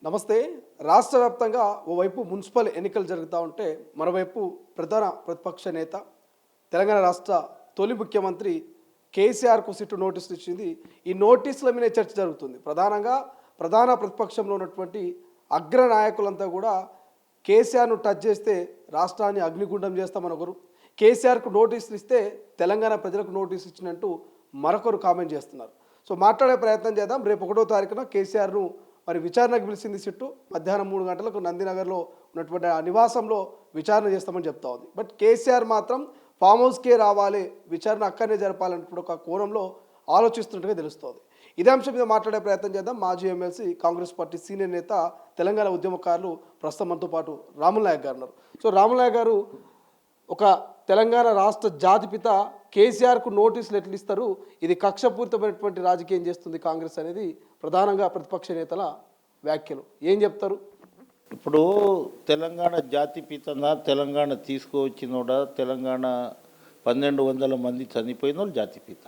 నమస్తే. రాష్ట్ర వ్యాప్తంగా ఓవైపు మున్సిపల్ ఎన్నికలు జరుగుతూ ఉంటే మరోవైపు ప్రధాన ప్రతిపక్ష నేత తెలంగాణ రాష్ట్ర తొలి ముఖ్యమంత్రి కేసీఆర్కు సిట్టు నోటీసులు ఇచ్చింది. ఈ నోటీసుల మీద చర్చ జరుగుతుంది. ప్రధాన ప్రతిపక్షంలో ఉన్నటువంటి అగ్ర నాయకులంతా కూడా కేసీఆర్ను టచ్ చేస్తే రాష్ట్రాన్ని అగ్నిగుండం చేస్తామని ఒకరు, కేసీఆర్కు నోటీసులు ఇస్తే తెలంగాణ ప్రజలకు నోటీసు ఇచ్చినట్టు మరొకరు కామెంట్ చేస్తున్నారు. సో మాట్లాడే ప్రయత్నం చేద్దాం. రేపు 1వ తారీఖున కేసీఆర్ను మరి విచారణకు పిలిచింది సిట్టు. మధ్యాహ్నం 3 గంటలకు నందినగర్లో ఉన్నటువంటి ఆ నివాసంలో విచారణ చేస్తామని చెప్తా ఉంది. బట్ కేసీఆర్ మాత్రం ఫామ్ హౌస్కే రావాలి, విచారణ అక్కడనే జరపాలంటే ఒక కోణంలో ఆలోచిస్తున్నట్టుగా తెలుస్తోంది. ఇదే అంశం మీద మాట్లాడే ప్రయత్నం చేద్దాం. మాజీ ఎమ్మెల్సీ, కాంగ్రెస్ పార్టీ సీనియర్ నేత, తెలంగాణ ఉద్యమకారులు ప్రస్తుతం మనతో పాటు రాములు నాయక్ గారు ఉన్నారు. సో రాములు నాయక్ గారు, ఒక తెలంగాణ రాష్ట్ర జాతిపిత కేసీఆర్కు నోటీసులు ఎట్లు ఇస్తారు? ఇది కక్షపూరితమైనటువంటి రాజకీయం చేస్తుంది కాంగ్రెస్ అనేది ప్రధానంగా ప్రతిపక్ష నేతల వ్యాఖ్యలు. ఏం చెప్తారు? ఇప్పుడు తెలంగాణ జాతిపితనా, తెలంగాణ తీసుకువచ్చినోడా, తెలంగాణ 1200 మంది చనిపోయిన వాళ్ళు జాతిపిత.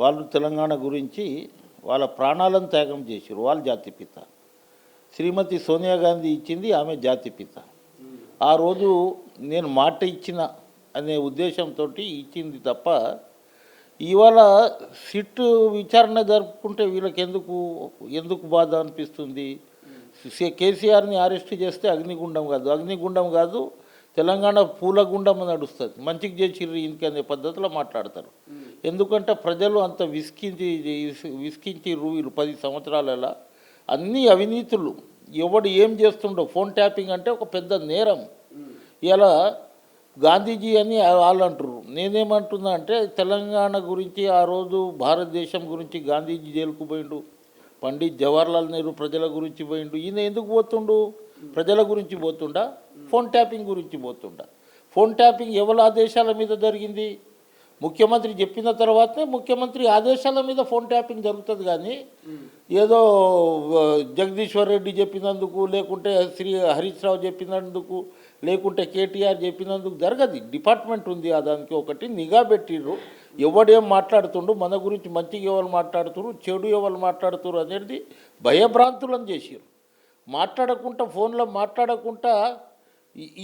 వాళ్ళు తెలంగాణ గురించి వాళ్ళ ప్రాణాలను త్యాగం చేశారు, వాళ్ళు జాతిపిత. శ్రీమతి సోనియా గాంధీ ఇచ్చింది, ఆమె జాతిపిత. ఆ రోజు నేను మాట ఇచ్చిన అనే ఉద్దేశంతో ఇచ్చింది తప్ప, ఇవాళ సిట్టు విచారణ జరుపుకుంటే వీళ్ళకి ఎందుకు బాధ అనిపిస్తుంది? కేసీఆర్ని అరెస్ట్ చేస్తే అగ్నిగుండం కాదు, తెలంగాణ పూలగుండం నడుస్తుంది. మంచికి చేసిర్రు ఇంకనే పద్ధతిలో మాట్లాడతారు. ఎందుకంటే ప్రజలు అంత విసికించిర్రు వీళ్ళు 10 సంవత్సరాలలో. అన్ని అవినీతులు, ఎవడు ఏం చేస్తుండో. ఫోన్ ట్యాపింగ్ అంటే ఒక పెద్ద నేరం. ఇలా గాంధీజీ అని వాళ్ళు అంటారు. నేనేమంటున్నా అంటే, తెలంగాణ గురించి ఆ రోజు భారతదేశం గురించి గాంధీజీ జైలుకు పోయిండు, పండిత్ జవహర్లాల్ నెహ్రూ ప్రజల గురించి పోయిండు. ఈయన ఎందుకు పోతుండు? ప్రజల గురించి పోతుండా, ఫోన్ ట్యాపింగ్ గురించి పోతుండా? ఫోన్ ట్యాపింగ్ ఎవరి ఆదేశాల మీద జరిగింది? ముఖ్యమంత్రి చెప్పిన తర్వాతనే ముఖ్యమంత్రి ఆదేశాల మీద ఫోన్ ట్యాపింగ్ జరుగుతుంది. కానీ ఏదో జగదీశ్వర్ రెడ్డి చెప్పినందుకు, లేకుంటే హరీష్ రావు చెప్పినందుకు, లేకుంటే కేటీఆర్ చెప్పినందుకు జరగదు. డిపార్ట్మెంట్ ఉంది, దానికి ఒకటి నిఘా పెట్టిర్రు. ఎవడేం మాట్లాడుతుండు, మన గురించి మంచిగా ఎవరు మాట్లాడుతున్నారు, చెడు ఎవరు మాట్లాడుతున్నారు అనేది భయభ్రాంతులను చేసిర్రు. మాట్లాడకుండా, ఫోన్లో మాట్లాడకుండా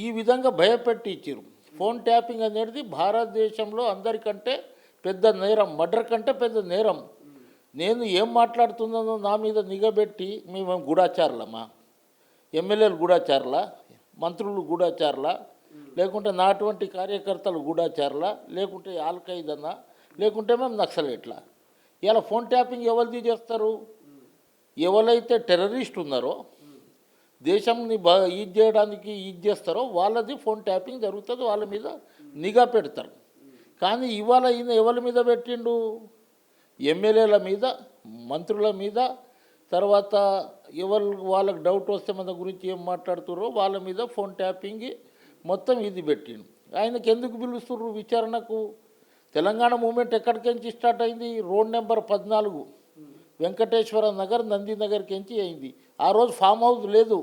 ఈ విధంగా భయపెట్టి ఇచ్చారు. ఫోన్ ట్యాపింగ్ అనేది భారతదేశంలో అందరికంటే పెద్ద నేరం, మర్డర్ కంటే పెద్ద నేరం. నేను ఏం మాట్లాడుతున్నానో నా మీద నిఘబెట్టి, మేము గూఢాచారులమా? ఎమ్మెల్యేలు గూఢాచారులా? మంత్రులు గూఢాచారులా? లేకుంటే నాటువంటి కార్యకర్తలు గూఢాచారులా? లేకుంటే ఆల్ఖైదనా? లేకుంటే మేము నక్సలైట్లా? ఇలా ఫోన్ ట్యాపింగ్ ఎవరిది చేస్తారు? ఎవరైతే టెర్రరిస్ట్ ఉన్నారో, దేశంని ఇది చేయడానికి ఇది చేస్తారో వాళ్ళది ఫోన్ ట్యాపింగ్ జరుగుతుంది, వాళ్ళ మీద నిఘా పెడతారు. కానీ ఇవాళ ఈయన ఎవరి మీద పెట్టిండు? ఎమ్మెల్యేల మీద, మంత్రుల మీద, తర్వాత వాళ్ళకి డౌట్ వస్తే మన గురించి ఏం మాట్లాడుతారో వాళ్ళ మీద ఫోన్ ట్యాపింగ్ మొత్తం ఇది పెట్టిండు. ఆయనకి ఎందుకు పిలుస్తుర్రు విచారణకు? తెలంగాణ మూమెంట్ ఎక్కడికెంచి స్టార్ట్ అయింది? రోడ్ నెంబర్ 14 వెంకటేశ్వర నగర్, నందినగర్కించి అయింది. ఆ రోజు ఫామ్ హౌస్ లేదు.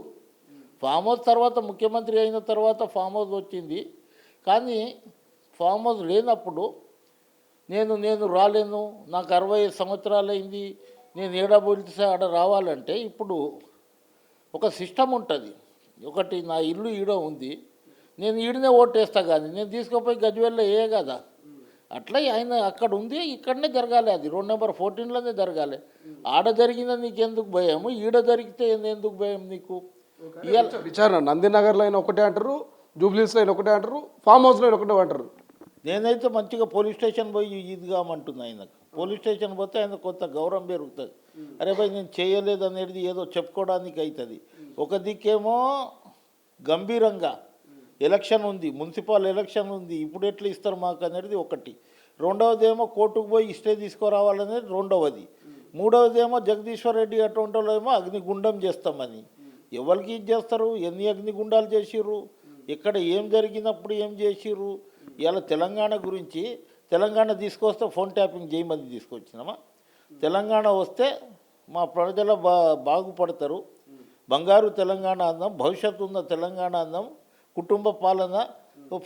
ఫామ్ హౌస్ తర్వాత ముఖ్యమంత్రి అయిన తర్వాత ఫామ్ హౌస్ వచ్చింది. కానీ ఫామ్ హౌస్ లేనప్పుడు నేను రాలేను, నాకు 65 సంవత్సరాలు అయింది, నేను ఏడబోలితే ఆడ రావాలంటే ఇప్పుడు ఒక సిస్టమ్ ఉంటుంది. ఒకటి, నా ఇల్లు ఈడ ఉంది, నేను ఈడనే ఓటేస్తా, కానీ నేను తీసుకుపోయి గజ్వేల్లో ఏ కదా. అట్లా ఆయన అక్కడ ఉంది, ఇక్కడనే జరగాలి. అది రోడ్ నెంబర్ 14లోనే జరగాలి. ఆడ జరిగిన నీకెందుకు భయము? ఈడ జరిగితే ఎందుకు భయం నీకు? విచారణ నందినగర్లో అయినా ఒకటే అంటారు, జూబ్లీస్లో అయినా ఒకటే అంటారు, ఫామ్ హౌస్లో అయినా ఒకటే అంటారు. నేనైతే మంచిగా పోలీస్ స్టేషన్ పోయి ఈద్గామంటున్నా. ఆయనకు పోలీస్ స్టేషన్ పోతే ఆయన కొంత గౌరవం పెరుగుతుంది. అరే భయ్, నేను చేయలేదు అనేది ఏదో చెప్పుకోవడానికి అవుతుంది. ఒక దిక్కేమో గంభీరంగా ఎలక్షన్ ఉంది, మున్సిపల్ ఎలక్షన్ ఉంది, ఇప్పుడు ఎట్లా ఇస్తారు మాకు అనేది ఒకటి. రెండవది ఏమో కోర్టుకు పోయి స్టే తీసుకురావాలనేది రెండవది. మూడవది ఏమో జగదీశ్వర్ రెడ్డి అటువంటి వాళ్ళు ఏమో అగ్నిగుండం చేస్తామని. ఎవరికి ఇది చేస్తారు? ఎన్ని అగ్నిగుండాలు చేసిర్రు? ఎక్కడ ఏం జరిగినప్పుడు ఏం చేసిర్రు? ఇలా తెలంగాణ గురించి, తెలంగాణ తీసుకొస్తే ఫోన్ ట్యాపింగ్ చేయమని తీసుకొచ్చినామా? తెలంగాణ వస్తే మా ప్రజలు బాగుపడతారు, బంగారు తెలంగాణ అందం, భవిష్యత్తు ఉన్న తెలంగాణ అందం, కుటుంబ పాలన,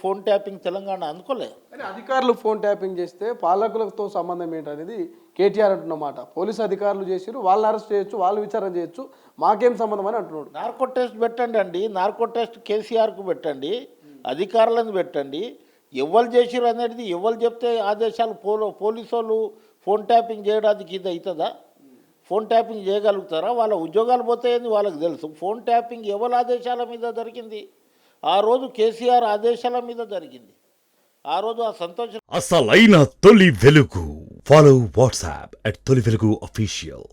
ఫోన్ ట్యాపింగ్ తెలంగాణ అనుకోలే. కానీ అధికారులు ఫోన్ ట్యాపింగ్ చేస్తే పాలకులతో సంబంధం ఏంటనేది కేటీఆర్ అంటున్నమాట. పోలీసు అధికారులు చేసిరు, వాళ్ళని అరెస్ట్ చేయొచ్చు, వాళ్ళు విచారణ చేయొచ్చు, మాకేం సంబంధం అని అంటున్నాడు. నార్కో టెస్ట్ పెట్టండి అండి, నార్కో టెస్ట్ కేసీఆర్కు పెట్టండి, అధికారులను పెట్టండి. ఎవరు చేసిరు అనేది ఎవరు చెప్తే ఆదేశాలు పోలీసు వాళ్ళు ఫోన్ ట్యాపింగ్ చేయడానికి ఇది అవుతుందా? ఫోన్ ట్యాపింగ్ చేయగలుగుతారా? వాళ్ళ ఉద్యోగాలు పోతాయని వాళ్ళకి తెలుసు. ఫోన్ ట్యాపింగ్ ఎవరి ఆదేశాల మీద జరిగింది? ఆ రోజు కేసీఆర్ ఆదేశాల మీద జరిగింది. ఆ రోజు ఆ సంతోషం అసలైన తొలి వెలుగు. ఫాలో వాట్సాప్ @తొలి వెలుగు అఫీషియల్.